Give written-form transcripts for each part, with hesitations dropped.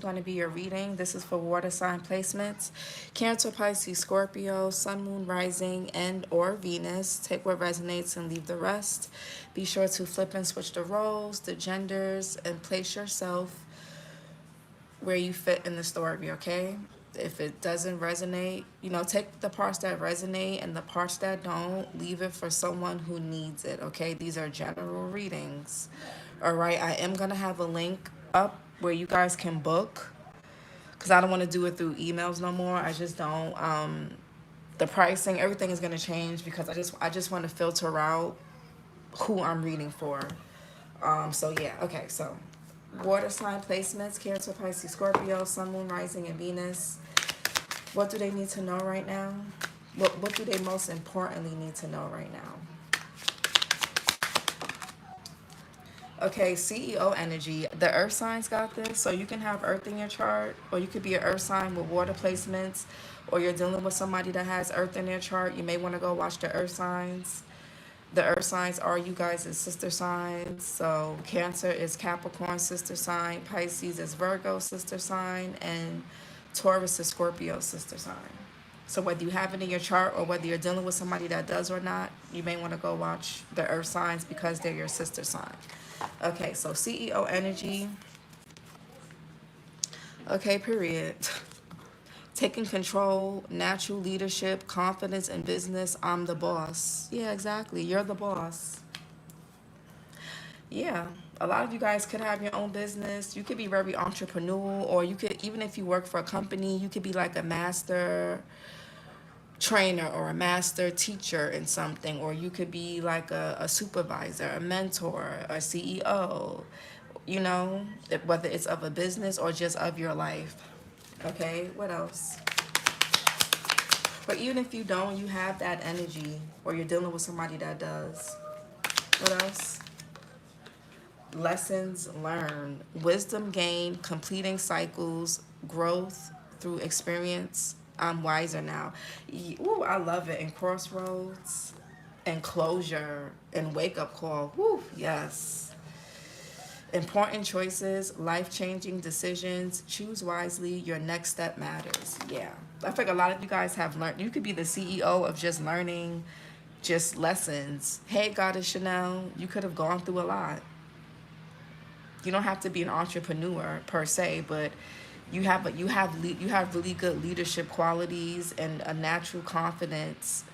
going to be your reading. This is for water sign placements. Cancer, Pisces, Scorpio, Sun, Moon, Rising, and or Venus. Take what resonates and leave the rest. Be sure to flip and switch the roles, the genders, and place yourself where you fit in the story, okay? If it doesn't resonate, you know, take the parts that resonate and the parts that don't, leave it for someone who needs it, okay? These are general readings. All right, I am going to have a link up where you guys can book because I don't want to do it through emails no more. I just don't. The pricing, everything is going to change because I just want to filter out who I'm reading for. So yeah, okay, so water sign placements, Cancer, Pisces, Scorpio, Sun, Moon, Rising, and Venus. What do they need to know right now? What do they most importantly need to know right now? Okay, CEO energy. The earth signs got this. So you can have earth in your chart, or you could be an earth sign with water placements, or you're dealing with somebody that has earth in their chart. You may want to go watch the earth signs. The earth signs are you guys' sister signs. So Cancer is Capricorn sister sign, Pisces is Virgo sister sign, and Taurus is Scorpio sister sign. So whether you have it in your chart or whether you're dealing with somebody that does or not, you may want to go watch the earth signs because they're your sister sign. Okay, so CEO energy. Okay, period. Taking control, natural leadership, confidence in business. I'm the boss. Yeah, exactly. You're the boss. Yeah, a lot of you guys could have your own business. You could be very entrepreneurial, or you could, even if you work for a company, you could be like a master trainer or a master teacher in something, or you could be like a supervisor, a mentor, a CEO, you know, whether it's of a business or just of your life. Okay, what else? But even if you don't, you have that energy, or you're dealing with somebody that does. What else? Lessons learned, wisdom gained, completing cycles, growth through experience. I'm wiser now. Ooh, I love it. And crossroads and closure and wake up call. Woo, yes. Important choices, life-changing decisions. Choose wisely. Your next step matters. Yeah. I think a lot of you guys have learned. You could be the CEO of just learning just lessons. Hey, Goddess Chanel, you could have gone through a lot. You don't have to be an entrepreneur per se, but you have really good leadership qualities and a natural confidence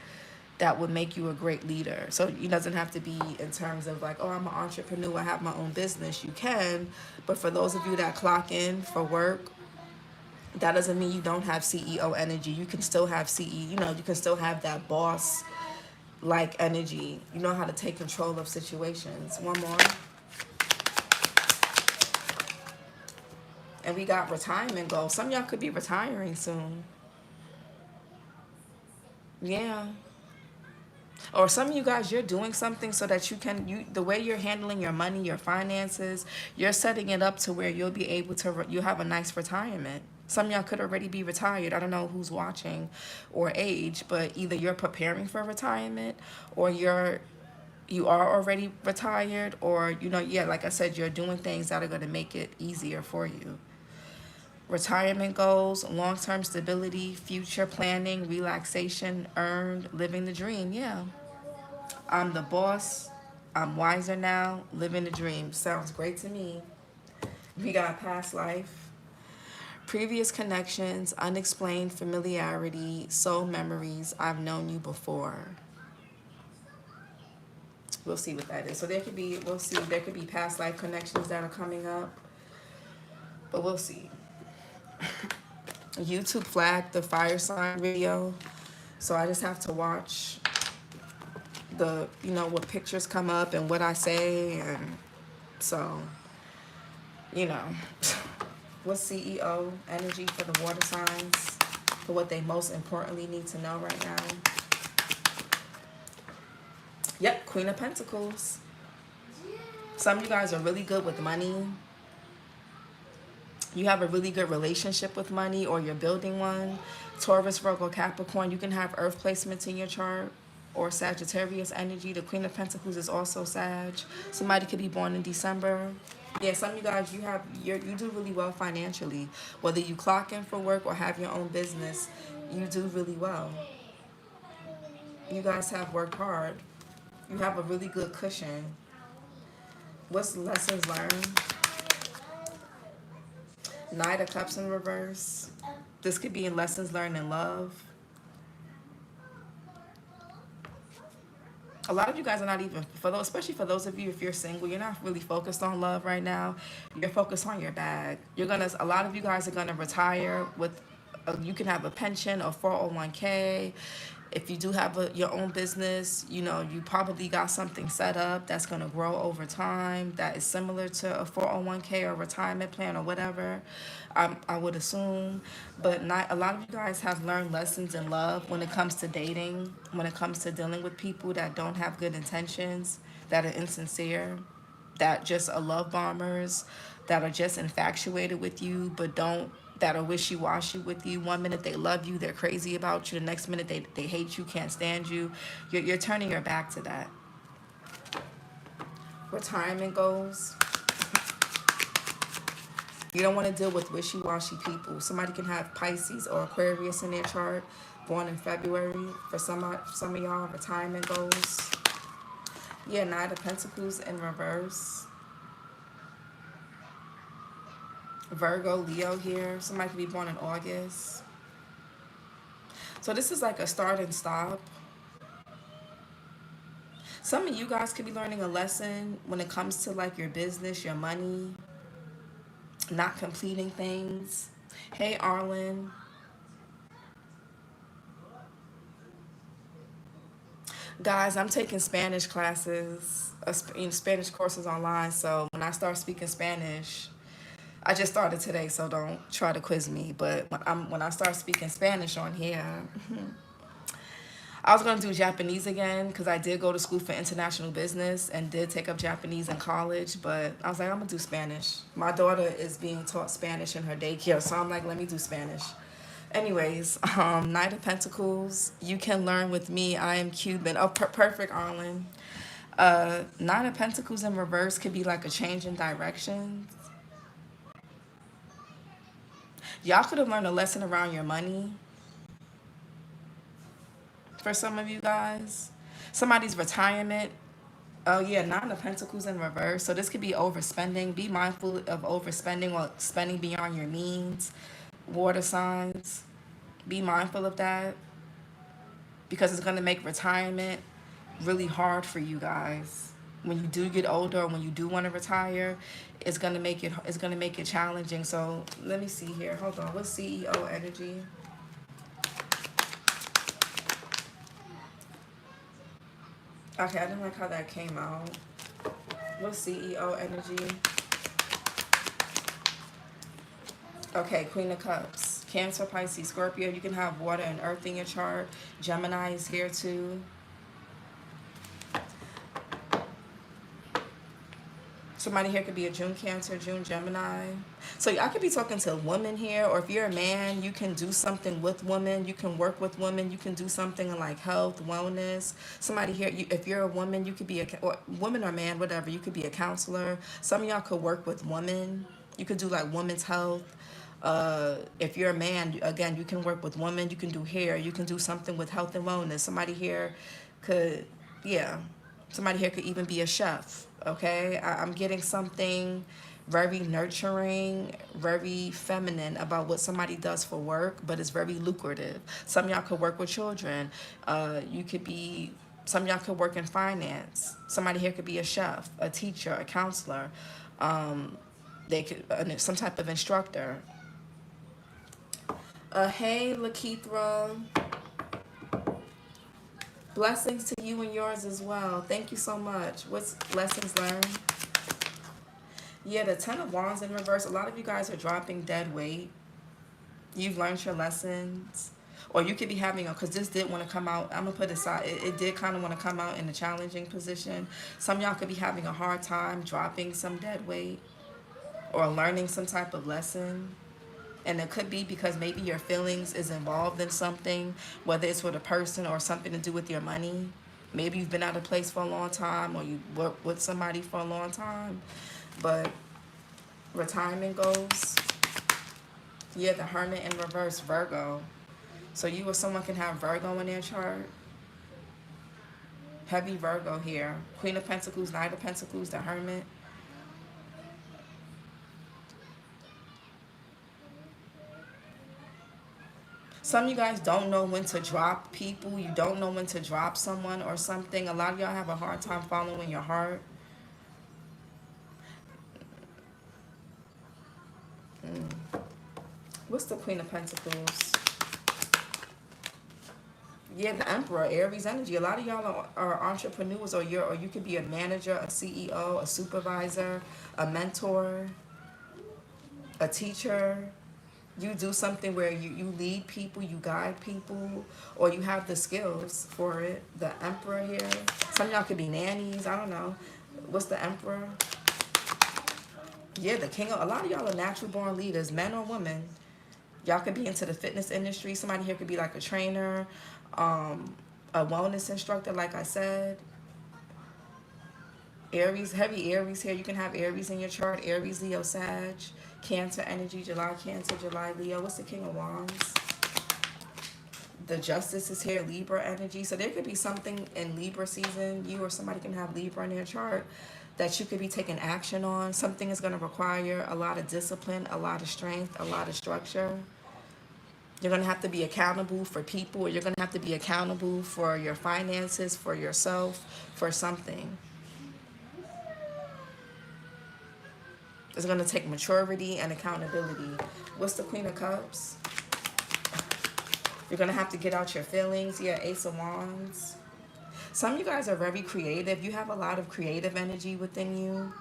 that would make you a great leader. So it doesn't have to be in terms of like, oh, I'm an entrepreneur, I have my own business. You can, but for those of you that clock in for work, that doesn't mean you don't have CEO energy. You can still have you can still have that boss like energy. You know how to take control of situations. One more. And we got retirement goals. Some of y'all could be retiring soon. Yeah. Or some of you guys, you're doing something so that the way you're handling your money, your finances, you're setting it up to where you'll be able to, you have a nice retirement. Some of y'all could already be retired. I don't know who's watching or age, but either you're preparing for retirement, or you are already retired, or, yeah, like I said, you're doing things that are going to make it easier for you. Retirement goals, long-term stability, future planning, relaxation, earned, living the dream. Yeah. I'm the boss. I'm wiser now. Living the dream. Sounds great to me. We got past life, previous connections, unexplained familiarity, soul memories. I've known you before. We'll see what that is. So we'll see. There could be past life connections that are coming up, but we'll see. YouTube flagged the fire sign video, so I just have to watch what pictures come up and what I say, and so, what's CEO energy for the water signs, for what they most importantly need to know right now? Yep, Queen of Pentacles. Some of you guys are really good with money. You have a really good relationship with money, or you're building one. Taurus, Virgo, Capricorn. You can have earth placements in your chart, or Sagittarius energy. The Queen of Pentacles is also Sag. Somebody could be born in December. Yeah, some of you guys, you do really well financially. Whether you clock in for work or have your own business, you do really well. You guys have worked hard. You have a really good cushion. What's lessons learned? Knight of Cups in reverse. This could be in lessons learned in love. A lot of you guys are not even, for those, especially for those of you, if you're single, you're not really focused on love right now. You're focused on your bag. A lot of you guys are gonna retire with, you can have a pension or 401k. If you do have your own business, you know, you probably got something set up that's going to grow over time that is similar to a 401k or retirement plan or whatever, I would assume. But not a lot of you guys have learned lessons in love when it comes to dating, when it comes to dealing with people that don't have good intentions, that are insincere, that just are love bombers, that are just infatuated with you but don't, that are wishy-washy with you. One minute they love you, they're crazy about you. The next minute they hate you, can't stand you. You're turning your back to that. Retirement goals. You don't want to deal with wishy-washy people. Somebody can have Pisces or Aquarius in their chart, born in February. For some of y'all, retirement goals. Yeah, Knight of Pentacles in reverse. Virgo, Leo here. Somebody could be born in August. So this is like a start and stop. Some of you guys could be learning a lesson when it comes to like your business, your money, not completing things. Hey, Arlen. Guys, I'm taking Spanish classes, Spanish courses online. So when I start speaking Spanish, I just started today, so don't try to quiz me. But when I start speaking Spanish on here, I was going to do Japanese again because I did go to school for international business and did take up Japanese in college. But I was like, I'm going to do Spanish. My daughter is being taught Spanish in her daycare, so I'm like, let me do Spanish. Anyways, Knight of Pentacles, you can learn with me. I am Cuban. Oh, perfect, Arlen. Knight of Pentacles in reverse could be like a change in direction. Y'all could have learned a lesson around your money. For some of you guys, somebody's retirement. Oh yeah, Nine of Pentacles in reverse. So this could be overspending. Be mindful of overspending or spending beyond your means. Water signs, be mindful of that because it's going to make retirement really hard for you guys. When you do get older, or when you do want to retire, it's going to make it challenging. So let me see here. Hold on. What's CEO energy? Okay, I didn't like how that came out. What's CEO energy? Okay, Queen of Cups. Cancer, Pisces, Scorpio. You can have water and earth in your chart. Gemini is here too. Somebody here could be a June Cancer, June Gemini. So I could be talking to a woman here, or if you're a man, you can do something with women. You can work with women. You can do something in like health, wellness. Somebody here, if you're a woman, you could be woman or man, whatever. You could be a counselor. Some of y'all could work with women. You could do like women's health. If you're a man, again, you can work with women. You can do hair. You can do something with health and wellness. Somebody here could, yeah. Somebody here could even be a chef. Okay, I'm getting something very nurturing, very feminine about what somebody does for work, but it's very lucrative. Some of y'all could work with children. Some of y'all could work in finance. Somebody here could be a chef, a teacher, a counselor. They could some type of instructor. Hey, Lakeithra. Blessings to you and yours as well. Thank you so much. What's lessons learned? Yeah, the Ten of Wands in reverse. A lot of you guys are dropping dead weight. You've learned your lessons. Or you could be having because this did want to come out. I'm going to put it aside. It did kind of want to come out in a challenging position. Some of y'all could be having a hard time dropping some dead weight or learning some type of lesson. And it could be because maybe your feelings is involved in something, whether it's with a person or something to do with your money. Maybe you've been out of place for a long time or you worked with somebody for a long time. But Retirement goals. Yeah, the Hermit in reverse, Virgo. So you or someone can have Virgo in their chart. Heavy Virgo here. Queen of Pentacles, Knight of Pentacles, the Hermit. Some of you guys don't know when to drop people. You don't know when to drop someone or something. A lot of y'all have a hard time following your heart. What's the Queen of Pentacles? Yeah, the Emperor, Aries energy. A lot of y'all are entrepreneurs, or you could be a manager, a CEO, a supervisor, a mentor, a teacher. You do something where you lead people, you guide people, or you have the skills for it. The Emperor here. Some of y'all could be nannies. I don't know. What's the Emperor? Yeah, the King of... A lot of y'all are natural born leaders, men or women. Y'all could be into the fitness industry. Somebody here could be like a trainer, a wellness instructor, like I said. Aries, heavy Aries here. You can have Aries in your chart. Aries, Leo, Sag. Cancer energy, July Cancer, July Leo. What's the King of Wands? The Justice is here, Libra energy. So there could be something in Libra season. You or somebody can have Libra in their chart that you could be taking action on. Something is going to require a lot of discipline, a lot of strength, a lot of structure. You're going to have to be accountable for people. You're going to have to be accountable for your finances, for yourself, for something. It's going to take maturity and accountability. What's the Queen of Cups? You're going to have to get out your feelings. Yeah, Ace of Wands. Some of you guys are very creative. You have a lot of creative energy within you.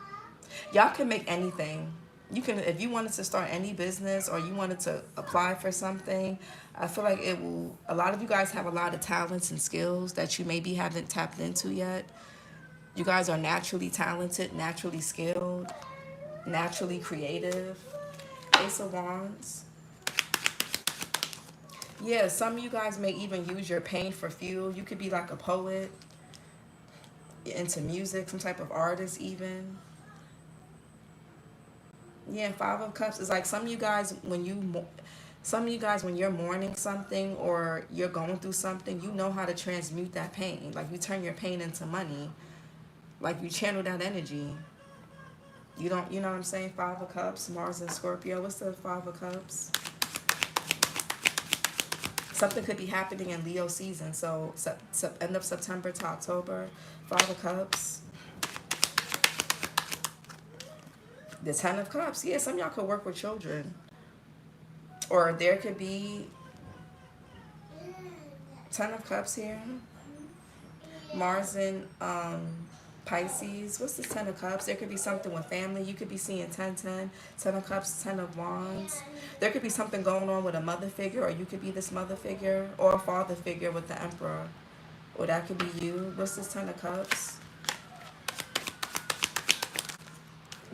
Y'all can make anything. You can, if you wanted to start any business or you wanted to apply for something, I feel like it will... A lot of you guys have a lot of talents and skills that you maybe haven't tapped into yet. You guys are naturally talented, naturally skilled, naturally creative. Ace of Wands. Yeah, some of you guys may even use your pain for fuel. You could be like a poet, into music, some type of artist even. Yeah, Five of Cups is like some of you guys when you're mourning something or you're going through something, you know how to transmute that pain. Like you turn your pain into money. Like you channel that energy. You know what I'm saying? Five of Cups, Mars and Scorpio. What's the Five of Cups? Something could be happening in Leo season. So end of September to October. Five of Cups. The Ten of Cups. Yeah, some of y'all could work with children. Or there could be Ten of Cups here. Mars in Pisces. What's this Ten of Cups? There could be something with family. You could be seeing 10-10. Ten of Cups, Ten of Wands. There could be something going on with a mother figure, or you could be this mother figure, or a father figure with the Emperor. Or that could be you. What's this Ten of Cups?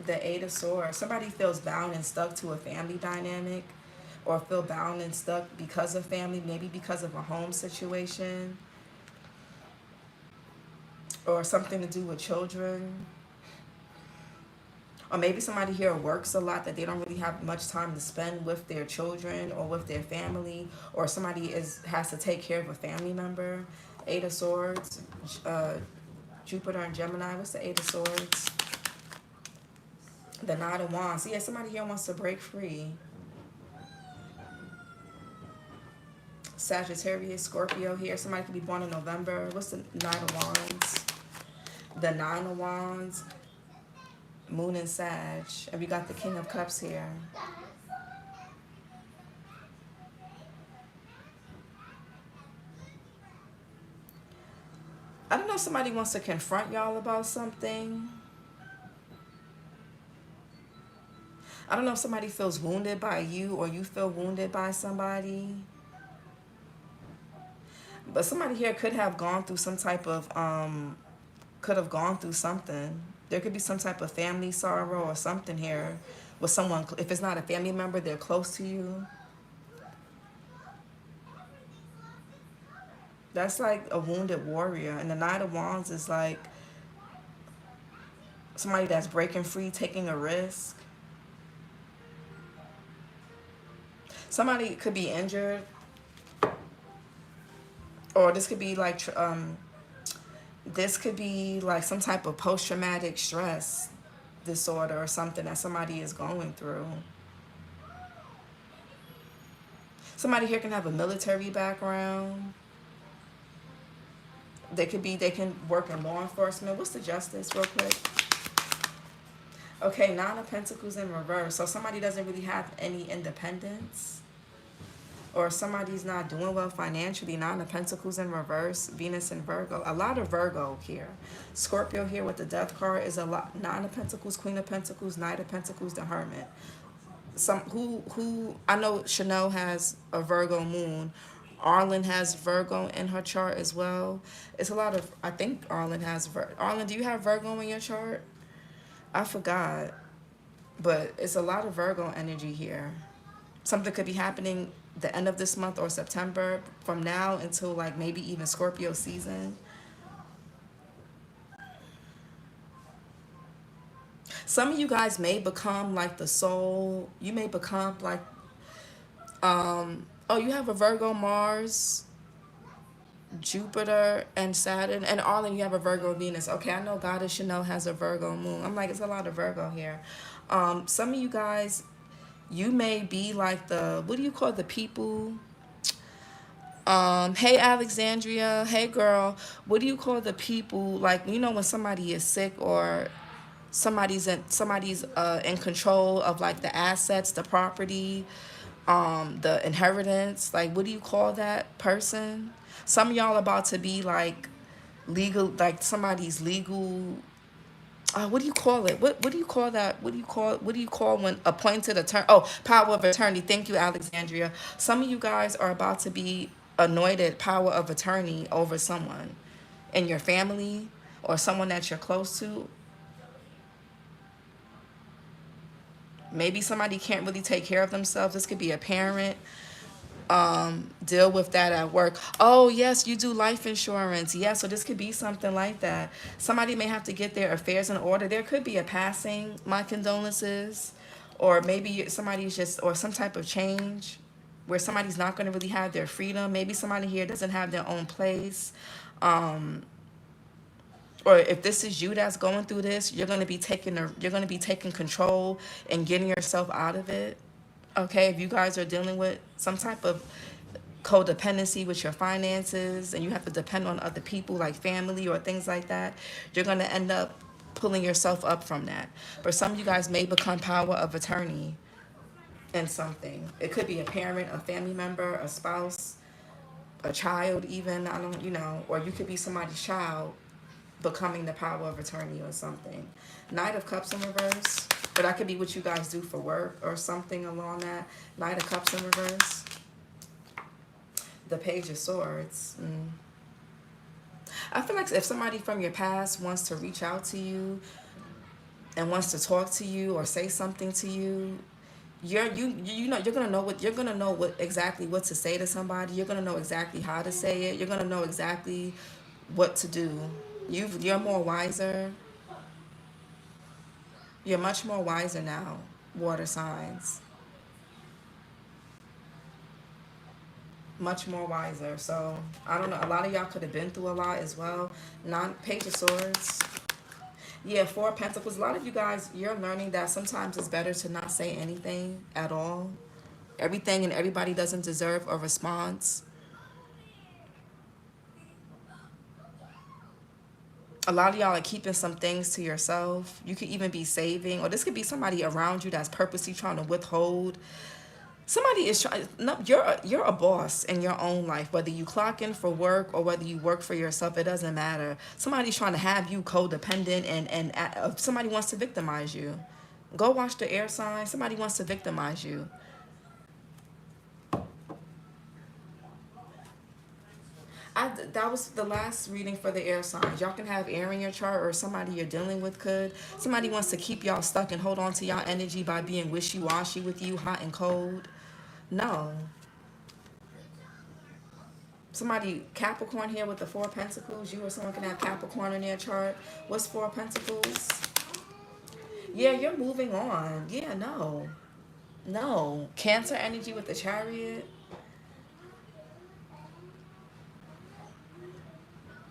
The Eight of Swords. Somebody feels bound and stuck to a family dynamic, or feel bound and stuck because of family, maybe because of a home situation, or something to do with children. Or maybe somebody here works a lot that they don't really have much time to spend with their children or with their family, or somebody has to take care of a family member. Eight of Swords, Jupiter and Gemini. What's the Eight of Swords? The Nine of Wands. Yeah, somebody here wants to break free. Sagittarius, Scorpio here. Somebody could be born in November. What's the Nine of Wands? The Nine of Wands. Moon and Sag. And we got the King of Cups here. I don't know if somebody wants to confront y'all about something. I don't know if somebody feels wounded by you or you feel wounded by somebody. But somebody here could have gone through some type of, There could be some type of family sorrow or something here with someone. If it's not a family member, they're close to you. That's like a wounded warrior. And the Knight of Wands is like somebody that's breaking free, taking a risk. Somebody could be injured, or this could be like some type of post-traumatic stress disorder or something that somebody is going through. Somebody here can have a military background. They can work in law enforcement. What's the justice real quick? Okay, Nine of Pentacles in reverse. So somebody doesn't really have any independence, or somebody's not doing well financially. Nine of Pentacles in reverse, Venus in Virgo. A lot of Virgo here. Scorpio here with the Death card is a lot. Nine of Pentacles, Queen of Pentacles, Knight of Pentacles, the Hermit. Who I know Chanel has a Virgo moon. Arlen has Virgo in her chart as well. It's a lot of, I think Arlen has Arlen, do you have Virgo in your chart? I forgot. But it's a lot of Virgo energy here. Something could be happening the end of this month or September, from now until like maybe even Scorpio season. Some of you guys may become like the soul. You may become like, oh, you have a Virgo, Mars, Jupiter, and Saturn. And Arlen, you have a Virgo, Venus. Okay, I know Goddess Chanel has a Virgo moon. I'm like, it's a lot of Virgo here. Some of you guys, you may be like the, what do you call the people? Hey Alexandria, hey girl, what do you call the people, like, you know, when somebody is sick, or somebody's in control of like the assets, the property, the inheritance, like, what do you call that person? Some of y'all about to be like legal, like somebody's legal, what do you call it? What do you call that? What do you call when appointed attorney? Oh, power of attorney. Thank you, Alexandria. Some of you guys are about to be anointed power of attorney over someone in your family or someone that you're close to. Maybe somebody can't really take care of themselves. This could be a parent. Deal with that at work. Oh yes, you do life insurance. Yeah, so this could be something like that. Somebody may have to get their affairs in order. There could be a passing, my condolences, or maybe somebody's just, or some type of change where somebody's not going to really have their freedom. Maybe somebody here doesn't have their own place. Or if this is you that's going through this, you're going to be taking control and getting yourself out of it. Okay, if you guys are dealing with some type of codependency with your finances and you have to depend on other people like family or things like that, you're going to end up pulling yourself up from that. But some of you guys may become power of attorney in something. It could be a parent, a family member, a spouse, a child even, I don't, you know, or you could be somebody's child becoming the power of attorney or something. Knight of Cups in reverse. But that could be what you guys do for work or something along that. Knight of Cups in reverse. The Page of Swords. I feel like if somebody from your past wants to reach out to you and wants to talk to you or say something to you, you're gonna know exactly what to say to somebody. You're gonna know exactly how to say it. You're gonna know exactly what to do. You're more wiser. You're much more wiser now, water signs. Much more wiser. So, I don't know. A lot of y'all could have been through a lot as well. Page of Swords. Yeah, Four of Pentacles. A lot of you guys, you're learning that sometimes it's better to not say anything at all. Everything and everybody doesn't deserve a response. A lot of y'all are keeping some things to yourself. You could even be saving, or this could be somebody around you that's purposely trying to withhold. Somebody is trying. No, you're a boss in your own life. Whether you clock in for work or whether you work for yourself, it doesn't matter. Somebody's trying to have you codependent, and somebody wants to victimize you. Go watch the air sign. Somebody wants to victimize you. That was the last reading for the air signs. Y'all can have air in your chart, or somebody you're dealing with could. Somebody wants to keep y'all stuck and hold on to y'all energy by being wishy-washy with you, hot and cold. No. Somebody, Capricorn here with the Four of Pentacles. You or someone can have Capricorn in their chart. What's Four of Pentacles? Yeah, you're moving on. Yeah, no. No. Cancer energy with the Chariot.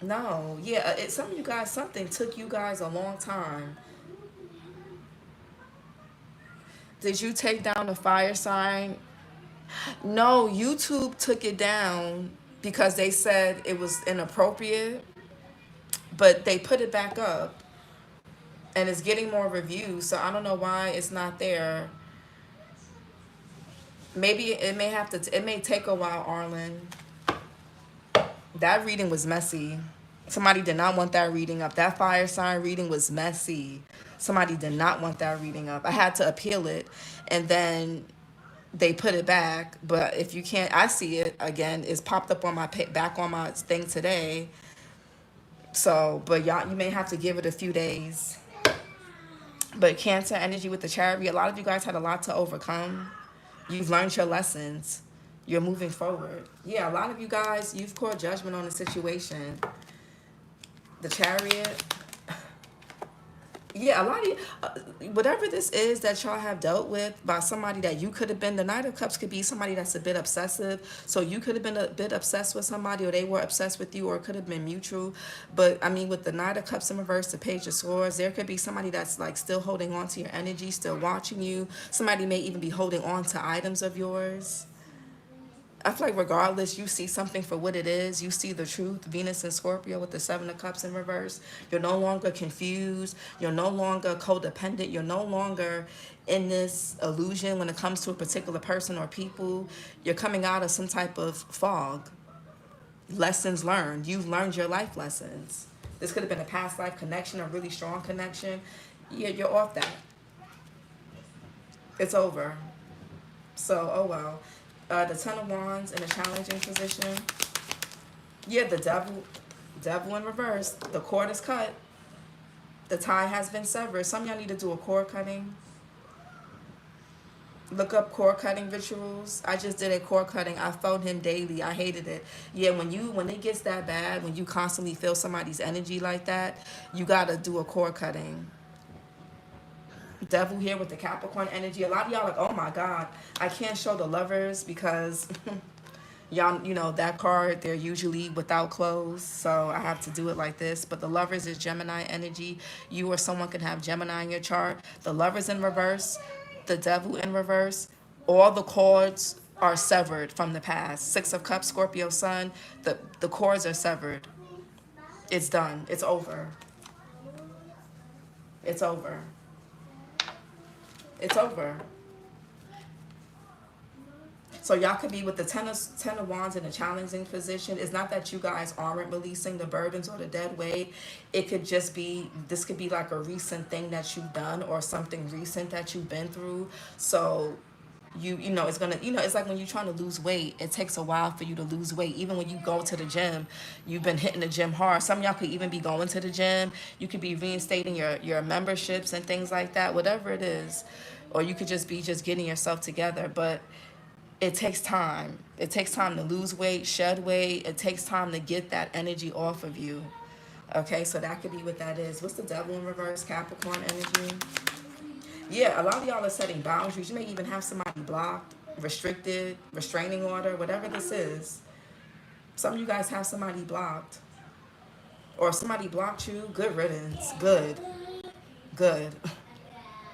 No. Yeah, some of you guys, something took you guys a long time. Did you take down the fire sign? No, YouTube took it down because they said it was inappropriate, but they put it back up and it's getting more reviews. So I don't know why it's not there. Maybe it may have to, it may take a while, Arlen. That reading was messy. Somebody did not want that reading up. That fire sign reading was messy. Somebody did not want that reading up. I had to appeal it, and then they put it back. But if you can't, I see it again. It's popped up on my back on my thing today. So, but y'all, you may have to give it a few days. But Cancer energy with the Chariot, a lot of you guys had a lot to overcome. You've learned your lessons. You're moving forward. Yeah, a lot of you guys, you've called judgment on the situation. The Chariot. Yeah, a lot of you, whatever this is that y'all have dealt with by somebody that you could have been, the Knight of Cups could be somebody that's a bit obsessive. So you could have been a bit obsessed with somebody, or they were obsessed with you, or it could have been mutual. But I mean, with the Knight of Cups in reverse, the Page of Swords, there could be somebody that's like still holding on to your energy, still watching you. Somebody may even be holding on to items of yours. I feel like regardless, you see something for what it is. You see the truth. Venus and Scorpio with the Seven of Cups in reverse. You're no longer confused. You're no longer codependent. You're no longer in this illusion when it comes to a particular person or people. You're coming out of some type of fog. Lessons learned. You've learned your life lessons. This could have been a past life connection, a really strong connection. Yeah, you're off that. It's over. So, oh well. The Ten of Wands in a challenging position. Yeah, the devil in reverse. The cord is cut. The tie has been severed. Some of y'all need to do a cord cutting. Look up cord cutting rituals. I just did a cord cutting. I felt him daily. I hated it. Yeah, when it gets that bad, when you constantly feel somebody's energy like that, you gotta do a cord cutting. Devil here with the Capricorn energy. A lot of y'all are like, oh my God, I can't show the lovers because y'all, you know, that card, they're usually without clothes. So I have to do it like this. But the lovers is Gemini energy. You or someone can have Gemini in your chart. The lovers in reverse, the devil in reverse. All the cords are severed from the past. Six of Cups, Scorpio sun. The cords are severed. It's done. It's over. It's over. It's over. So y'all could be with the ten of Wands in a challenging position. It's not that you guys aren't releasing the burdens or the dead weight. It could just be, this could be like a recent thing that you've done or something recent that you've been through. So you know, it's gonna, you know, it's like when you're trying to lose weight, it takes a while for you to lose weight. Even when you go to the gym, you've been hitting the gym hard. Some of y'all could even be going to the gym. You could be reinstating your memberships and things like that, whatever it is. Or you could just be just getting yourself together. But it takes time. It takes time to lose weight, shed weight. It takes time to get that energy off of you. Okay, so that could be what that is. What's the devil in reverse? Capricorn energy. Yeah, a lot of y'all are setting boundaries. You may even have somebody blocked, restricted, restraining order, whatever this is. Some of you guys have somebody blocked. Or somebody blocked you. Good riddance. Good. Good.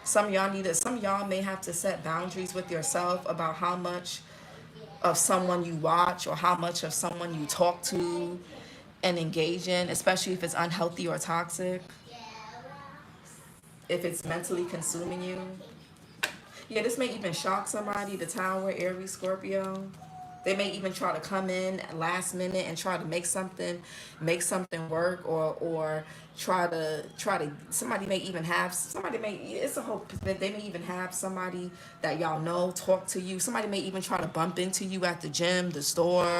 Some of y'all may have to set boundaries with yourself about how much of someone you watch or how much of someone you talk to and engage in, especially if it's unhealthy or toxic, if it's mentally consuming you. Yeah, this may even shock somebody, the Tower, Aries, Scorpio. They may even try to come in last minute and try to make something work, or try to somebody may even have it's a whole, they may even have somebody that y'all know talk to you. Somebody may even try to bump into you at the gym, the store,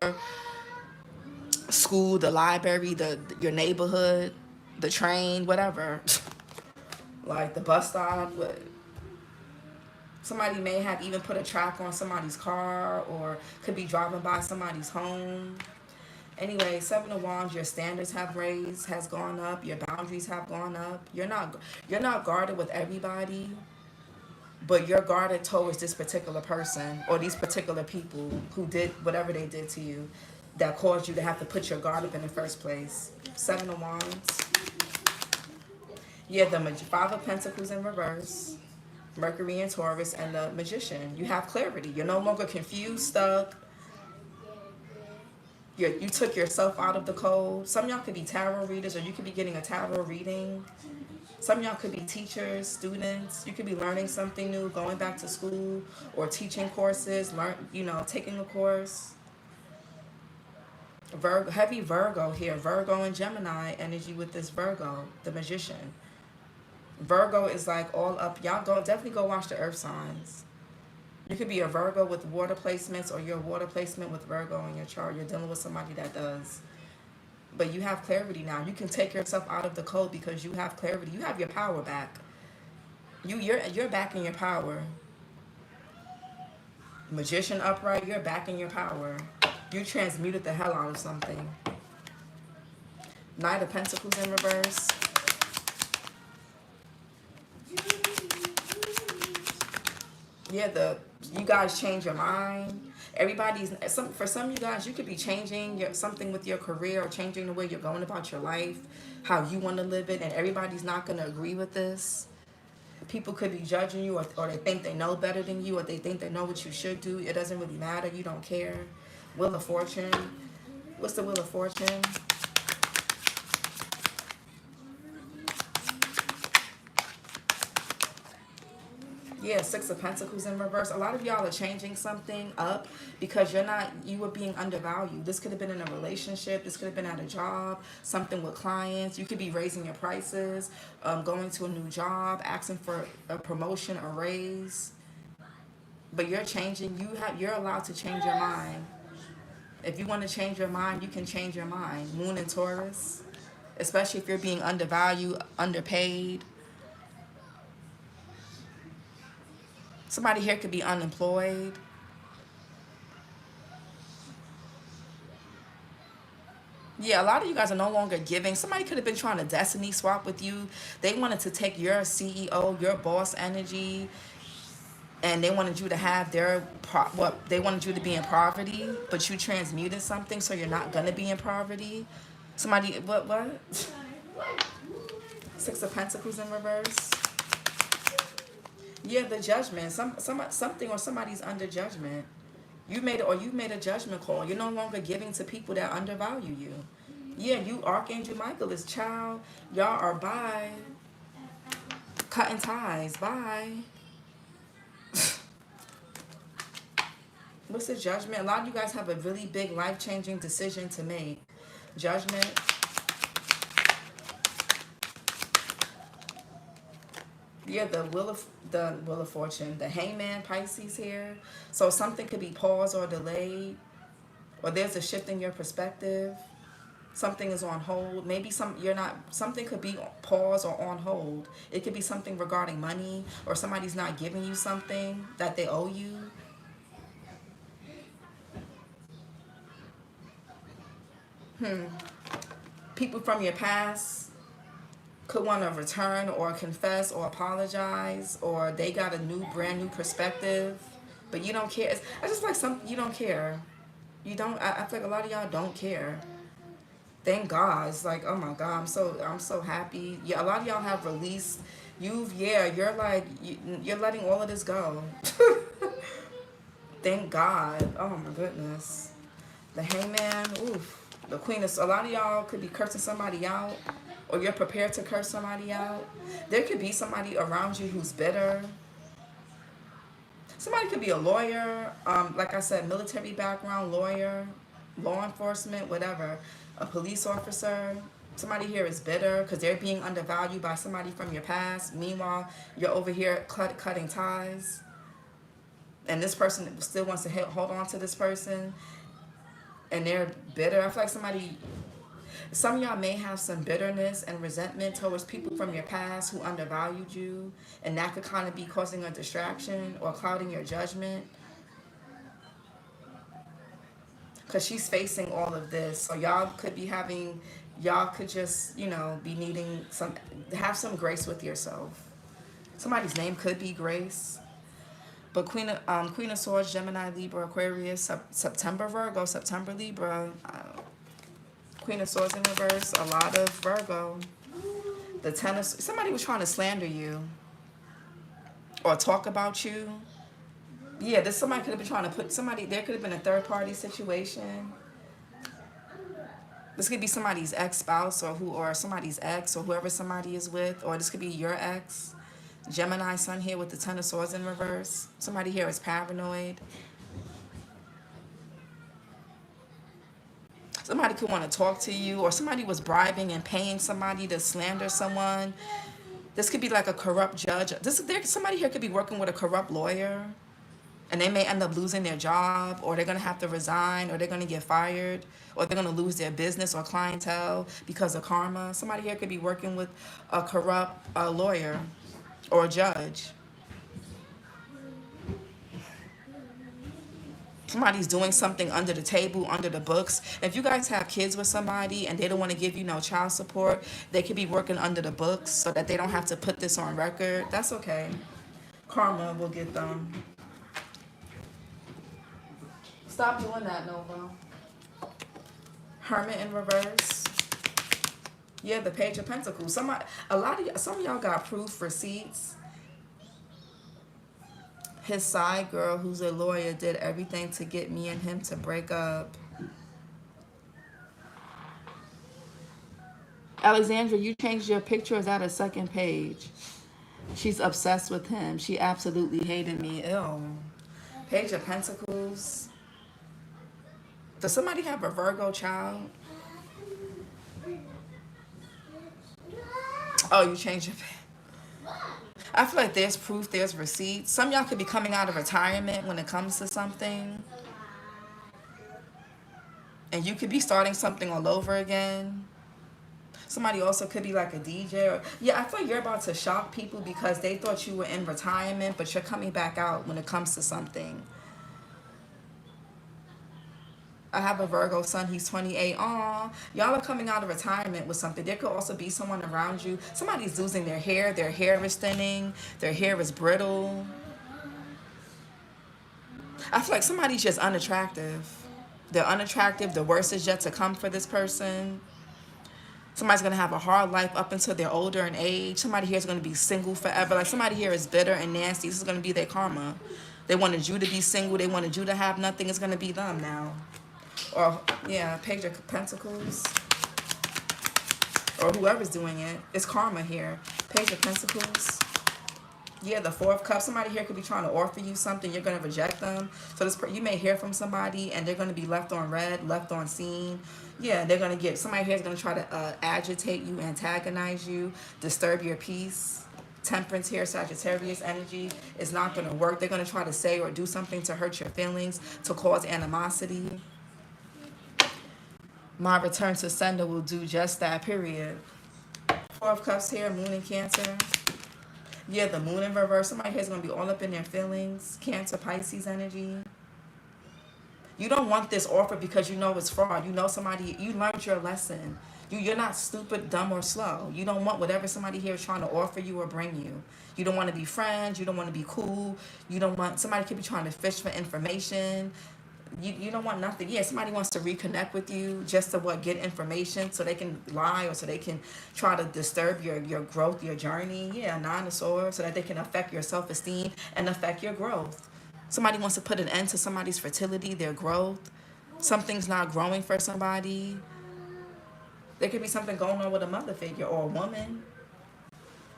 school, the library, your neighborhood, the train, whatever. Like the bus stop. Somebody may have even put a track on somebody's car, or could be driving by somebody's home. Anyway, Seven of Wands, your standards has gone up, your boundaries have gone up. You're not guarded with everybody. but you're guarded towards this particular person or these particular people who did whatever they did to you that caused you to have to put your guard up in the first place. Seven of Wands. Yeah, the Five of Pentacles in reverse. Mercury and Taurus, and the Magician. You have clarity. You're no longer confused, stuck. You took yourself out of the cold. Some of y'all could be tarot readers, or you could be getting a tarot reading. Some of y'all could be teachers, students. You could be learning something new, going back to school, or teaching courses, taking a course. Virgo, heavy Virgo here. Virgo and Gemini energy with this Virgo, the Magician. Virgo is like all up. Y'all definitely go watch the earth signs. You could be a Virgo with water placements, or you're a water placement with Virgo in your chart. You're dealing with somebody that does. But you have clarity now. You can take yourself out of the cold because you have clarity. You have your power back. You're back in your power. Magician upright, you're back in your power. You transmuted the hell out of something. Knight of Pentacles in reverse. Yeah, you guys change your mind. For some of you guys, you could be changing something with your career, or changing the way you're going about your life, how you want to live it, and everybody's not going to agree with this. People could be judging you, or they think they know better than you, or they think they know what you should do. It doesn't really matter. You don't care. Wheel of Fortune. What's the Wheel of Fortune? Yeah, Six of Pentacles in reverse. A lot of y'all are changing something up because you were being undervalued. This could have been in a relationship. This could have been at a job, something with clients. You could be raising your prices, going to a new job, asking for a promotion, a raise. But you're changing. You're allowed to change your mind. If you want to change your mind, you can change your mind. Moon in Taurus, especially if you're being undervalued, underpaid. Somebody here could be unemployed. Yeah, a lot of you guys are no longer giving. Somebody could have been trying to destiny swap with you. They wanted to take your CEO, your boss energy, and they wanted you to have they wanted you to be in poverty, but you transmuted something, so you're not gonna be in poverty. Somebody, what? Six of Pentacles in reverse. Yeah, the Judgment. Something or somebody's under judgment. You made a judgment call. You're no longer giving to people that undervalue you. Yeah, you Archangel Michael is child. Y'all are bye. Cutting ties. Bye. What's the Judgment? A lot of you guys have a really big life-changing decision to make. Judgment. Yeah, the Wheel of Fortune, the Hangman, Pisces here. So something could be paused or delayed, or there's a shift in your perspective. Something is on hold. Maybe something could be paused or on hold. It could be something regarding money, or somebody's not giving you something that they owe you. People from your past could want to return or confess or apologize, or they got a brand new perspective, but you don't care. I just like you don't care. You don't. I feel like a lot of y'all don't care. Thank God. It's like, oh my God, I'm so happy. Yeah, a lot of y'all have released. You're letting all of this go. Thank God. Oh my goodness. The Hangman. Oof. The Queen of. A lot of y'all could be cursing somebody out, or you're prepared to curse somebody out. There could be somebody around you who's bitter. Somebody could be a lawyer, like I said, military background, lawyer, law enforcement, whatever. A police officer. Somebody here is bitter because they're being undervalued by somebody from your past. Meanwhile, you're over here cutting ties. And this person still wants to hold on to this person. And they're bitter. I feel like some of y'all may have some bitterness and resentment towards people from your past who undervalued you, and that could kind of be causing a distraction or clouding your judgment. Because she's facing all of this. So y'all could just, be needing have some grace with yourself. Somebody's name could be Grace. But Queen of Swords, Gemini, Libra, Aquarius, September Virgo, September Libra. Queen of Swords in reverse, a lot of Virgo. The Ten of, somebody was trying to slander you or talk about you. Yeah, this somebody could have been trying to put somebody, there could have been a third party situation. This could be somebody's ex-spouse or somebody's ex or whoever somebody is with, or this could be your ex. Gemini sun here with the Ten of Swords in reverse. Somebody here is paranoid. Somebody could want to talk to you, or somebody was bribing and paying somebody to slander someone. This could be like a corrupt judge. Somebody here could be working with a corrupt lawyer, and they may end up losing their job, or they're going to have to resign, or they're going to get fired, or they're going to lose their business or clientele because of karma. Somebody here could be working with a corrupt lawyer or a judge. Somebody's doing something under the table, under the books. If you guys have kids with somebody and they don't want to give you no child support, they could be working under the books so that they don't have to put this on record. That's okay. Karma will get them. Stop doing that, Nova. Hermit in reverse. Yeah, the Page of Pentacles. Some of y'all got proof, receipts. His side girl, who's a lawyer, did everything to get me and him to break up. Alexandra, you changed your picture. Is that a second page? She's obsessed with him. She absolutely hated me. Ew. Page of Pentacles. Does somebody have a Virgo child? Oh, you changed your picture. I feel like there's proof, there's receipts. Some of y'all could be coming out of retirement when it comes to something. And you could be starting something all over again. Somebody also could be like a DJ. Yeah, I feel like you're about to shock people because they thought you were in retirement, but you're coming back out when it comes to something. I have a Virgo son, he's 28. Aw, y'all are coming out of retirement with something. There could also be someone around you. Somebody's losing their hair is thinning, their hair is brittle. I feel like somebody's just unattractive. They're unattractive, the worst is yet to come for this person. Somebody's going to have a hard life up until they're older in age. Somebody here is going to be single forever. Like somebody here is bitter and nasty. This is going to be their karma. They wanted you to be single. They wanted you to have nothing. It's going to be them now. Or, yeah, Page of Pentacles. Or whoever's doing it. It's karma here. Page of Pentacles. Yeah, the Four of Cups. Somebody here could be trying to offer you something. You're going to reject them. So you may hear from somebody and they're going to be left on red, left on seen. Yeah, they're going to get, somebody here is going to try to agitate you, antagonize you, disturb your peace. Temperance here, Sagittarius energy is not going to work. They're going to try to say or do something to hurt your feelings, to cause animosity. My return to sender will do just that, period. Four of Cups here, Moon in Cancer. Yeah, the Moon in reverse. Somebody here is going to be all up in their feelings. Cancer, Pisces energy. You don't want this offer because you know it's fraud. You know somebody, you learned your lesson. You're not stupid, dumb, or slow. You don't want whatever somebody here is trying to offer you or bring you. You don't want to be friends. You don't want to be cool. You don't want, somebody could be trying to fish for information. You don't want nothing. Yeah, somebody wants to reconnect with you just to get information so they can lie or so they can try to disturb your growth, your journey. Yeah, Nine of Swords, so that they can affect your self-esteem and affect your growth. Somebody wants to put an end to somebody's fertility, their growth. Something's not growing for somebody. There could be something going on with a mother figure or a woman.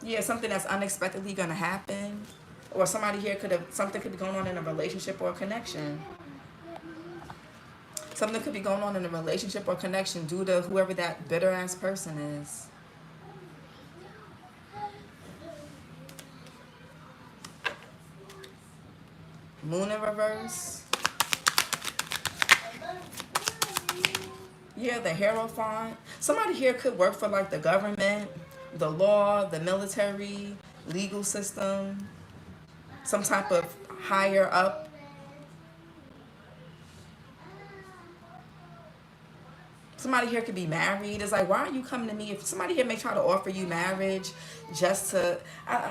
Yeah, something that's unexpectedly going to happen. Or somebody here something could be going on in a relationship or a connection. Something could be going on in a relationship or connection due to whoever that bitter-ass person is. Moon in reverse. Yeah, the Hierophant. Somebody here could work for like the government, the law, the military, legal system, some type of higher up. Somebody here could be married. It's like, why are you coming to me? If somebody here may try to offer you marriage just to,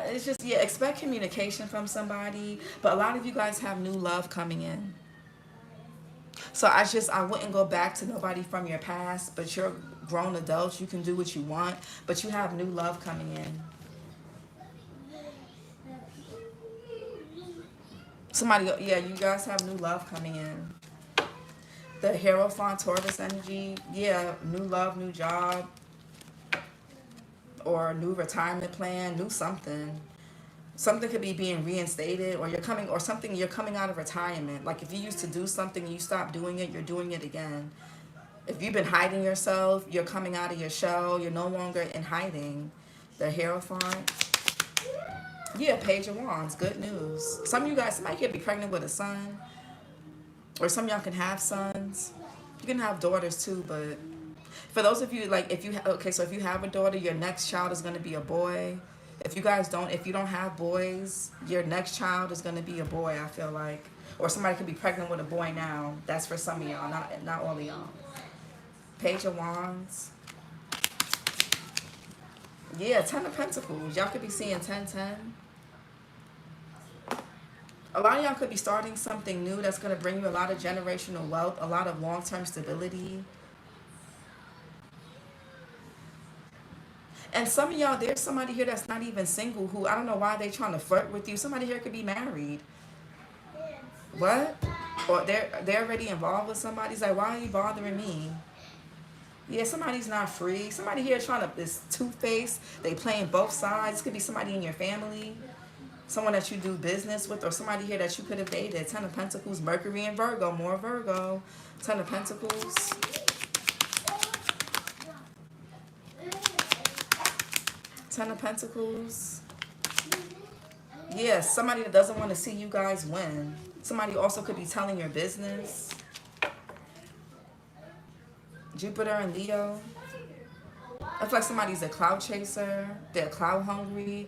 it's just, yeah, expect communication from somebody. But a lot of you guys have new love coming in. So I wouldn't go back to nobody from your past, but you're grown adults. You can do what you want, but you have new love coming in. Somebody, yeah, you guys have new love coming in. The Hierophant Taurus energy, yeah, new love, new job, or new retirement plan, new something. Something could be being reinstated, or you're coming out of retirement. Like if you used to do something and you stop doing it, you're doing it again. If you've been hiding yourself, you're coming out of your shell. You're no longer in hiding. The Hierophant. Yeah, Page of Wands, good news. Some of you guys, somebody could be pregnant with a son. Or some of y'all can have sons. You can have daughters too, but for those of you, like, if you have a daughter, your next child is going to be a boy. If you don't have boys, your next child is going to be a boy, I feel like. Or somebody could be pregnant with a boy now. That's for some of y'all, not all of y'all. Page of Wands. Yeah, Ten of Pentacles. Y'all could be seeing 10-10. A lot of y'all could be starting something new that's going to bring you a lot of generational wealth, a lot of long-term stability. And some of y'all, there's somebody here that's not even single who, I don't know why they trying to flirt with you. Somebody here could be married. What? Or they're already involved with somebody. It's like, why are you bothering me? Yeah, somebody's not free. Somebody here is two-faced. They playing both sides. It could be somebody in your family. Someone that you do business with, or somebody here that you could have dated. Ten of Pentacles, Mercury and Virgo, more Virgo. Ten of Pentacles. Ten of Pentacles. Yeah, somebody that doesn't want to see you guys win. Somebody also could be telling your business. Jupiter and Leo. I feel like somebody's a cloud chaser. They're cloud hungry.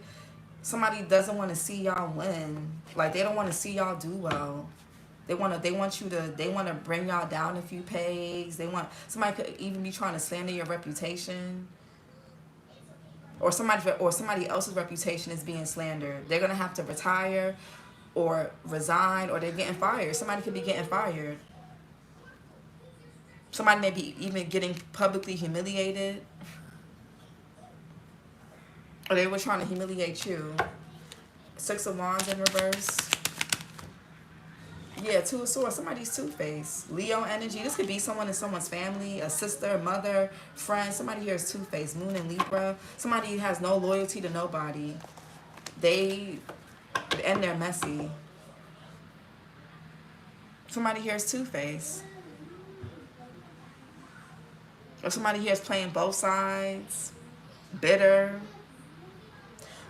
Somebody doesn't want to see y'all win. Like, they don't want to see y'all do well. They want to bring y'all down a few pegs. Somebody could even be trying to slander your reputation. Or somebody else's reputation is being slandered. They're going to have to retire or resign, or they're getting fired. Somebody could be getting fired. Somebody may be even getting publicly humiliated. Or they were trying to humiliate you. Six of Wands in reverse. Yeah, Two of Swords. Somebody's two-faced. Leo energy. This could be someone in someone's family, a sister, mother, friend. Somebody here is two-faced. Moon and Libra. Somebody has no loyalty to nobody. They're messy. Somebody here is two-faced. Or somebody here is playing both sides. Bitter.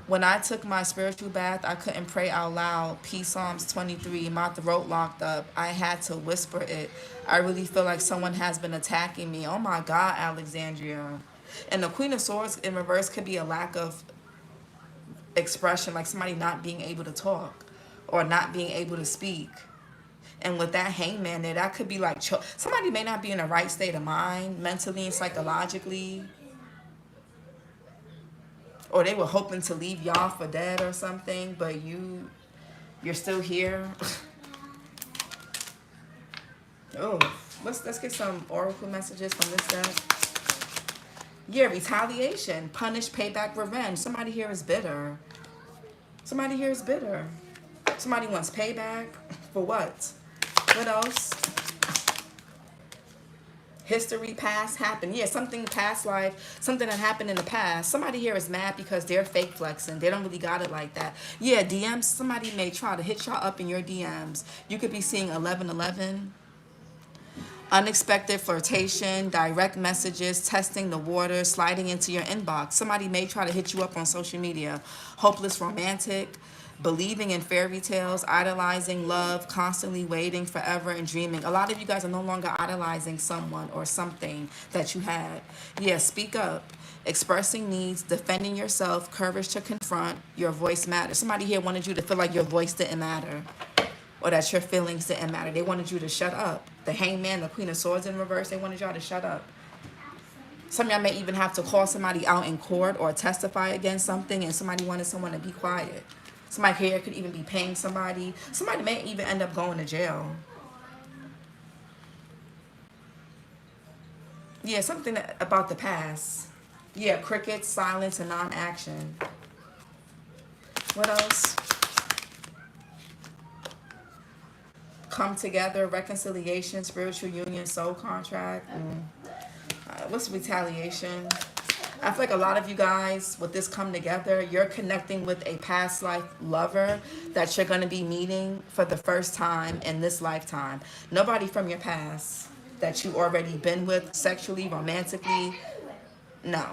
When I took my spiritual bath, I couldn't pray out loud. Peace, Psalms 23. My throat locked up. I had to whisper it. I really feel like someone has been attacking me. Oh my God, Alexandria. And the Queen of Swords in reverse could be a lack of expression, like somebody not being able to talk or not being able to speak. And with that Hangman there, that could be like, somebody may not be in the right state of mind, mentally and psychologically. Or they were hoping to leave y'all for dead or something, but you're still here. Oh, let's get some oracle messages from this deck. Yeah, retaliation, punish, payback, revenge. Somebody here is bitter. Somebody here is bitter. Somebody wants payback for what? What else? History, past, happened. Yeah, something past life, something that happened in the past. Somebody here is mad because they're fake flexing. They don't really got it like that. Yeah, DMs, somebody may try to hit y'all up in your DMs. You could be seeing 1111. Unexpected flirtation, direct messages, testing the water, sliding into your inbox. Somebody may try to hit you up on social media. Hopeless romantic. Believing in fairy tales, idolizing love, constantly waiting forever and dreaming. A lot of you guys are no longer idolizing someone or something that you had. Yeah, speak up. Expressing needs, defending yourself, courage to confront, your voice matters. Somebody here wanted you to feel like your voice didn't matter or that your feelings didn't matter. They wanted you to shut up. The Hangman, the Queen of Swords in reverse, they wanted y'all to shut up. Some of y'all may even have to call somebody out in court or testify against something, and somebody wanted someone to be quiet. Somebody here could even be paying somebody. Somebody may even end up going to jail. Yeah, something about the past. Yeah, crickets, silence, and non-action. What else? Come together, reconciliation, spiritual union, soul contract. What's retaliation? I feel like a lot of you guys, with this come together, you're connecting with a past life lover that you're going to be meeting for the first time in this lifetime. Nobody from your past that you already been with sexually, romantically. No.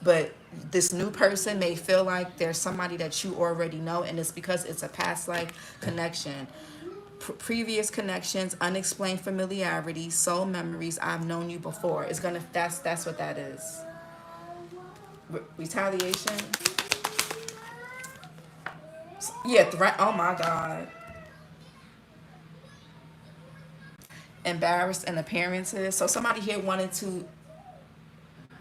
But this new person may feel like there's somebody that you already know, and it's because it's a past life connection. Previous connections, unexplained familiarity, soul memories. I've known you before. It's gonna. That's what that is. Retaliation. Yeah, threat. Oh my God. Embarrassed and appearances. So somebody here wanted to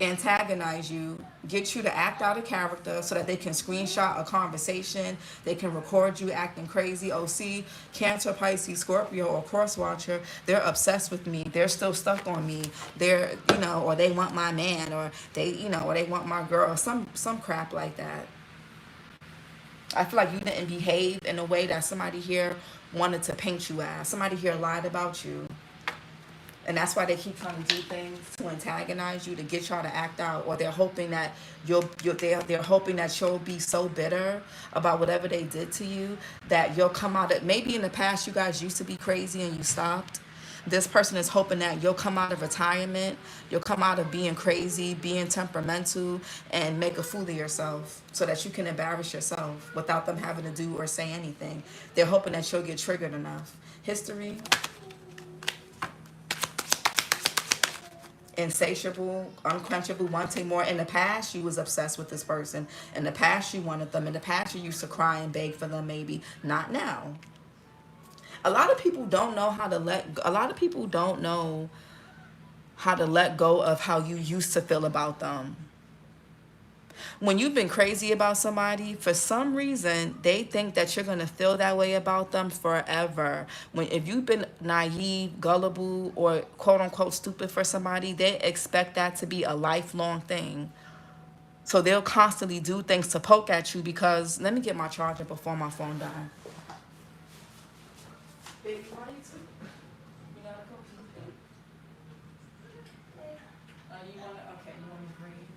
antagonize you, get you to act out of character so that they can screenshot a conversation, they can record you acting crazy. Oh, see, Cancer, Pisces, Scorpio, or cross-watcher, they're obsessed with me, they're still stuck on me, they're, you know, or they want my man, or they, you know, or they want my girl, some crap like that. I feel like you didn't behave in a way that somebody here wanted to paint you as. Somebody here lied about you. And that's why they keep trying to do things to antagonize you, to get y'all to act out, or they're hoping that they're hoping that you'll be so bitter about whatever they did to you that you'll come out of, maybe in the past you guys used to be crazy and you stopped. This person is hoping that you'll come out of retirement, you'll come out of being crazy, being temperamental, and make a fool of yourself so that you can embarrass yourself without them having to do or say anything. They're hoping that you'll get triggered enough. History. Insatiable, unquenchable, wanting more. In the past, you was obsessed with this person. In the past, you wanted them. In the past, you used to cry and beg for them, maybe. Not now. A lot of people don't know how to let go of how you used to feel about them. When you've been crazy about somebody, for some reason, they think that you're going to feel that way about them forever. If you've been naive, gullible, or quote-unquote stupid for somebody, they expect that to be a lifelong thing. So they'll constantly do things to poke at you because, let me get my charger before my phone dies. Baby, why you too? You got a cookie? You want to, okay, you want to breathe?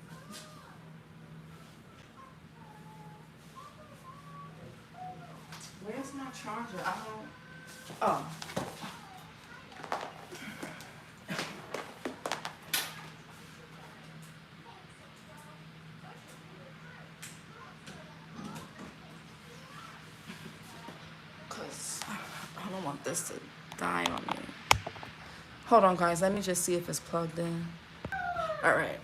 Where's my charger? I don't. Oh. Because I don't want this to die on me. Hold on, guys. Let me just see if it's plugged in. All right.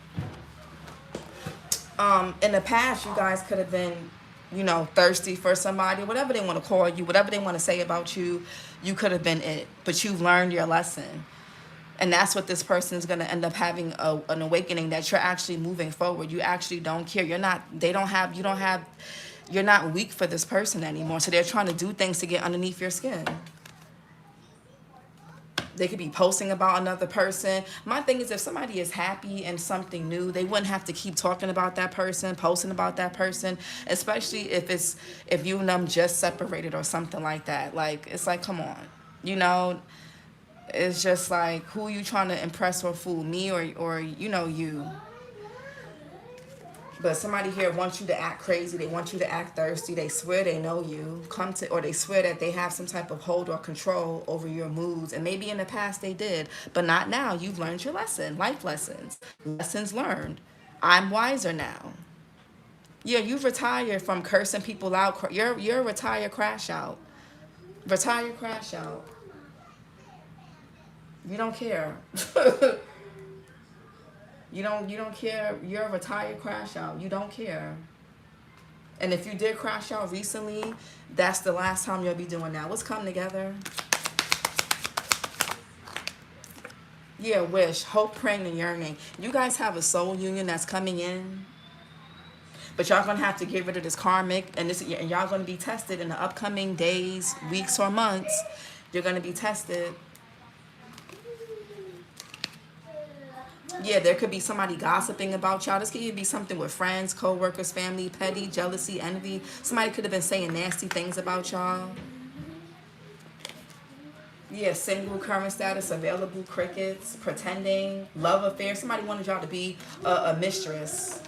In the past, you guys could have been, you know, thirsty for somebody, whatever they want to call you, whatever they want to say about you, you could have been it. But you've learned your lesson. And that's what this person is going to end up having an awakening, that you're actually moving forward. You actually don't care. You're not weak for this person anymore. So they're trying to do things to get underneath your skin. They could be posting about another person. My thing is, if somebody is happy in something new, they wouldn't have to keep talking about that person, posting about that person, especially if you and them just separated or something like that. Like, it's like, come on. You know, it's just like, who are you trying to impress or fool, me or you know, you? But somebody here wants you to act crazy. They want you to act thirsty. They swear they know you. Or they swear that they have some type of hold or control over your moods. And maybe in the past they did, but not now. You've learned your lesson. Life lessons. Lessons learned. I'm wiser now. Yeah, you've retired from cursing people out. You're a retired crash out. Retired crash out. You don't care. You don't care. You're a retired crash out. You don't care. And if you did crash out recently, that's the last time you'll be doing that. What's come together? Yeah, wish, hope, praying, and yearning. You guys have a soul union that's coming in, but y'all gonna have to get rid of this karmic, and y'all gonna be tested in the upcoming days, weeks, or months. You're gonna be tested. Yeah, there could be somebody gossiping about y'all. This could even be something with friends, co-workers, family, petty, jealousy, envy. Somebody could have been saying nasty things about y'all. Yeah, single, current status, available, crickets, pretending, love affair. Somebody wanted y'all to be a mistress.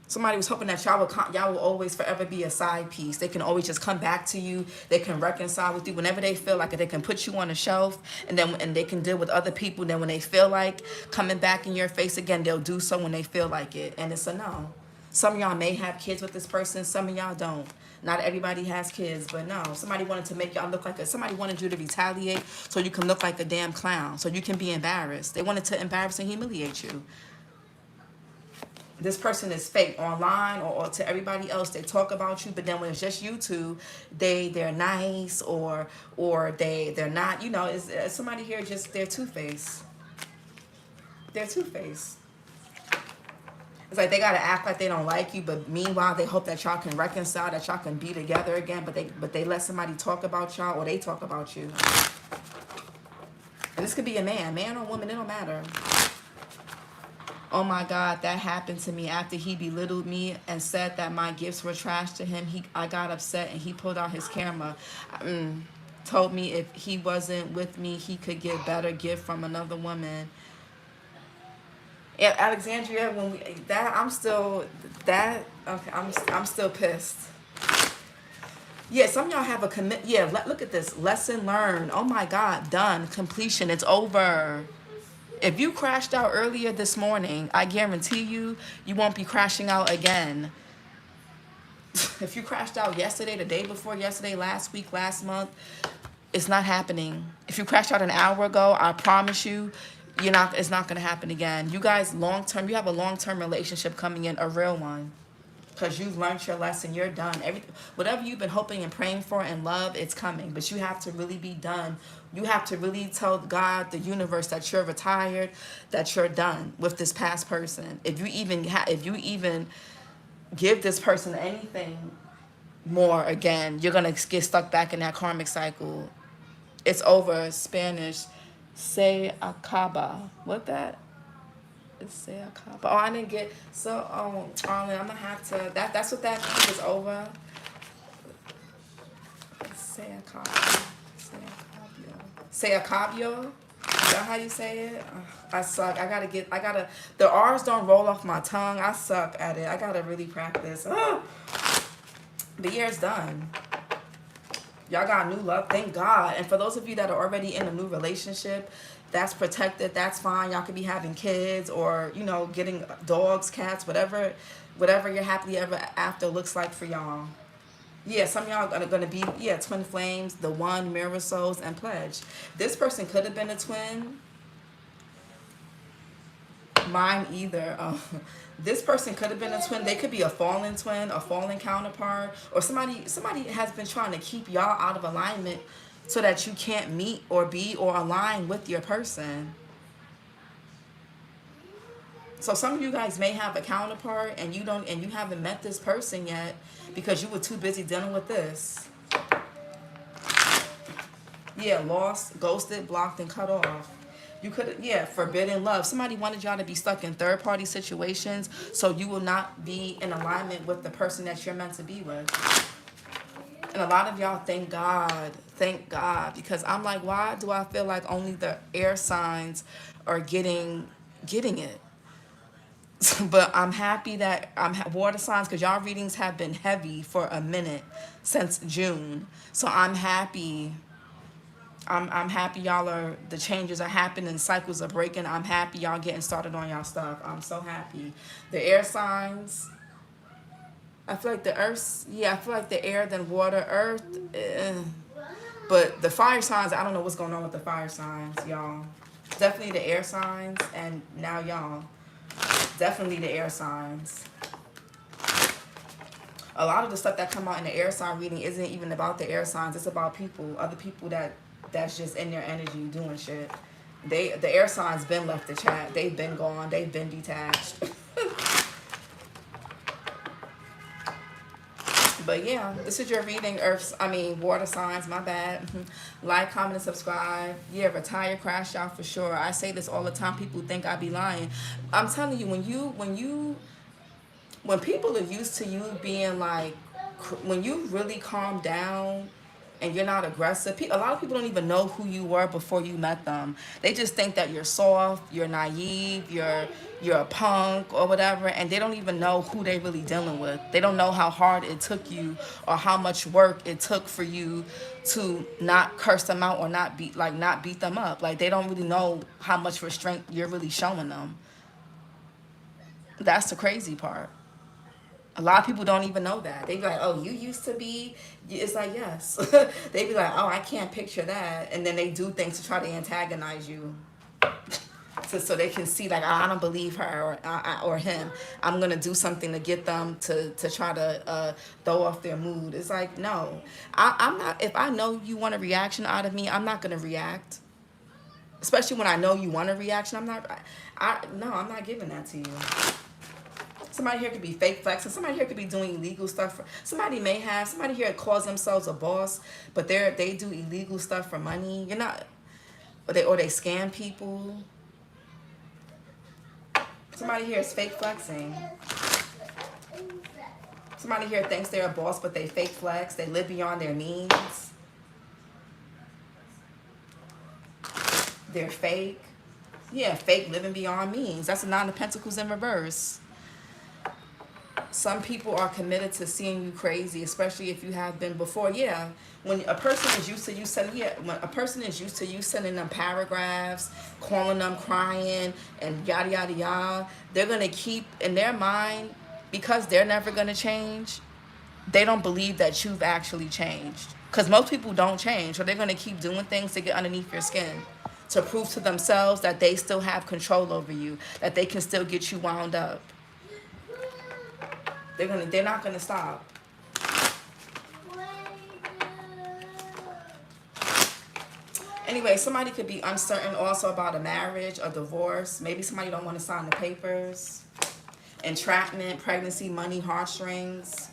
Somebody was hoping that y'all will always forever be a side piece. They can always just come back to you. They can reconcile with you whenever they feel like it. They can put you on a shelf, and they can deal with other people. Then when they feel like coming back in your face again, they'll do so when they feel like it. And it's a no. Some of y'all may have kids with this person. Some of y'all don't. Not everybody has kids, but no. Somebody wanted to make y'all look like somebody wanted you to retaliate so you can look like a damn clown, so you can be embarrassed. They wanted to embarrass and humiliate you. This person is fake online or to everybody else. They talk about you, but then when it's just you two, they're nice or they're not. You know, is somebody here just they're two-faced. They're two-faced. It's like they gotta act like they don't like you, but meanwhile they hope that y'all can reconcile, that y'all can be together again. But they let somebody talk about y'all or they talk about you. And this could be a man or woman. It don't matter. Oh my God, that happened to me after he belittled me and said that my gifts were trash to him. I got upset and he pulled out his camera. Told me if he wasn't with me, he could get better gift from another woman. Yeah, Alexandria, I'm still pissed. Yeah, some of y'all have a commit. Yeah, look at this. Lesson learned. Oh my God, done. Completion. It's over. If you crashed out earlier this morning, I guarantee you won't be crashing out again. If you crashed out yesterday, the day before yesterday, last week, last month, it's not happening. If you crashed out an hour ago, I promise you, it's not going to happen again. You guys, long-term, you have a long-term relationship coming in, a real one. Because you've learned your lesson, you're done. Whatever you've been hoping and praying for in love, it's coming. But you have to really be done. You have to really tell God, the universe, that you're retired, that you're done with this past person. If you even give this person anything more again, you're gonna get stuck back in that karmic cycle. It's over. Spanish, se acaba. What that? Say a cop. Oh, I didn't get Arlen, I'm gonna have to that's what that means. Is over. Say a cop. Say a cabio. Is that how you say it? I suck. The R's don't roll off my tongue. I suck at it. I gotta really practice. The year's done. Y'all got new love, thank God. And for those of you that are already in a new relationship, that's protected, that's fine. Y'all could be having kids or, getting dogs, cats, whatever your happily ever after looks like for y'all. Yeah, some of y'all are going to be, twin flames, the one, mirror souls, and pledge. This person could have been a twin. Mine either. This person could have been a twin. They could be a fallen twin, a fallen counterpart, or somebody has been trying to keep y'all out of alignment so that you can't meet or be or align with your person. So some of you guys may have a counterpart and you haven't met this person yet because you were too busy dealing with this. Yeah, lost, ghosted, blocked, and cut off. You could, forbidden love. Somebody wanted y'all to be stuck in third-party situations so you will not be in alignment with the person that you're meant to be with. And a lot of y'all, thank God, because I'm like, why do I feel like only the air signs are getting it? But I'm happy that water signs, because y'all readings have been heavy for a minute since June. So I'm happy. I'm happy the changes are happening, cycles are breaking. I'm happy y'all getting started on y'all stuff. I'm so happy. The air signs, I feel like the earth, I feel like the air, then water, earth. But the fire signs, I don't know what's going on with the fire signs, y'all. Definitely the air signs, and now y'all. Definitely the air signs. A lot of the stuff that come out in the air sign reading isn't even about the air signs. It's about people, other people that's just in their energy doing shit. The air signs been left the chat. They've been gone. They've been detached. But yeah, this is your reading, water signs, my bad. Like, comment, and subscribe. Yeah, retire, crash out for sure. I say this all the time. People think I be lying. I'm telling you, when people are used to you being like, when you really calm down and you're not aggressive, a lot of people don't even know who you were before you met them. They just think that you're soft, you're naive, you're a punk or whatever, and they don't even know who they really dealing with. They don't know how hard it took you or how much work it took for you to not curse them out or not beat them up. Like, they don't really know how much restraint you're really showing them. That's the crazy part. A lot of people don't even know that. They be like, oh, you used to be, it's like, yes. They be like, oh, I can't picture that. And then they do things to try to antagonize you. So they can see, like, I don't believe her or him. I'm going to do something to get them to try to throw off their mood. It's like, no. I'm not, if I know you want a reaction out of me, I'm not going to react. Especially when I know you want a reaction. I'm not giving that to you. Somebody here could be fake flexing. Somebody here could be doing illegal stuff. Somebody here calls themselves a boss, but they do illegal stuff for money. You're not, or they scam people. Somebody here is fake flexing. Somebody here thinks they're a boss, but they fake flex. They live beyond their means. They're fake. Yeah, fake living beyond means. That's a Nine of Pentacles in reverse. Some people are committed to seeing you crazy, especially if you have been before. Yeah, when a person is used to you sending them paragraphs, calling them crying, and yada yada yada, they're gonna keep in their mind, because they're never gonna change. They don't believe that you've actually changed, because most people don't change, so they're gonna keep doing things to get underneath your skin, to prove to themselves that they still have control over you, that they can still get you wound up. They're not gonna stop. Anyway, somebody could be uncertain also about a marriage, a divorce. Maybe somebody don't want to sign the papers. Entrapment, pregnancy, money, heartstrings.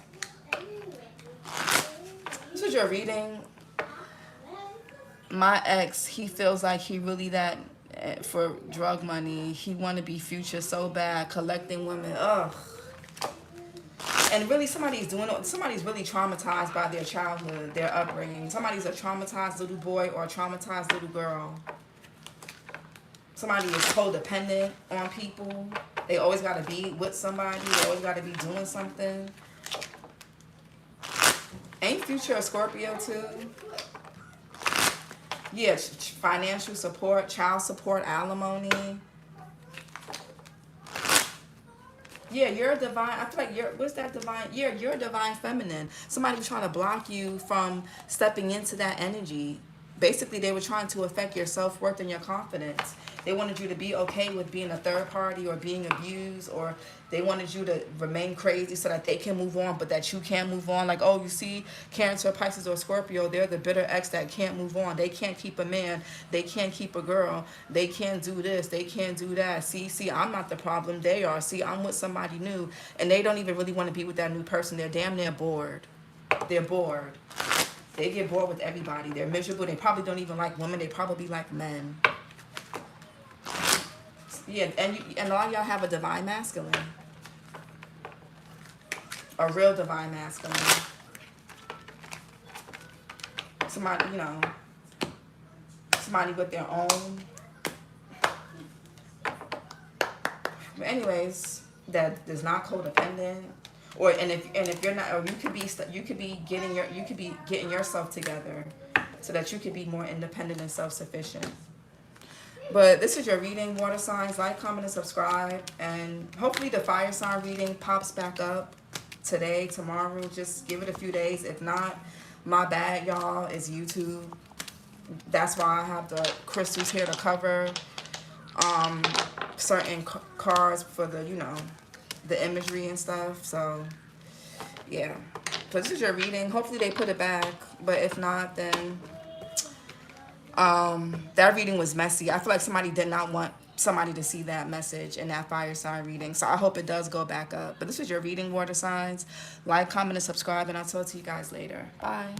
This is your reading. My ex, he feels like he really that for drug money. He want to be Future so bad, collecting women. Ugh. And really, somebody's really traumatized by their childhood, their upbringing. Somebody's a traumatized little boy or a traumatized little girl. Somebody is codependent on people. They always got to be with somebody. They always got to be doing something. Ain't Future a Scorpio too? Yeah, financial support, child support, alimony. Yeah, you're a divine. I feel like what's that divine? You're a divine feminine. Somebody was trying to block you from stepping into that energy. Basically, they were trying to affect your self-worth and your confidence. They wanted you to be okay with being a third party or being abused, or they wanted you to remain crazy so that they can move on, but that you can't move on. Like, oh, you see, Cancer, Pisces, or Scorpio, they're the bitter ex that can't move on. They can't keep a man. They can't keep a girl. They can't do this. They can't do that. See, I'm not the problem. They are. See, I'm with somebody new, and they don't even really want to be with that new person. They're damn near bored. They're bored. They get bored with everybody. They're miserable. They probably don't even like women. They probably like men. Yeah, and a lot of y'all have a divine masculine. A real divine masculine. Somebody, somebody with their own. But anyways, that is not codependent. And if you're not, or you could be getting yourself together so that you could be more independent and self-sufficient. But this is your reading, water signs. Like, comment, and subscribe. And hopefully the fire sign reading pops back up today, tomorrow. Just give it a few days. If not, my bad, y'all, is YouTube. That's why I have the crystals here to cover certain cards for the, the imagery and stuff. So, yeah. So this is your reading. Hopefully they put it back. But if not, then that reading was messy. I feel like somebody did not want somebody to see that message in that fire sign reading. So I hope it does go back up. But this was your reading, water signs. Like, comment, and subscribe, and I'll talk to you guys later. Bye.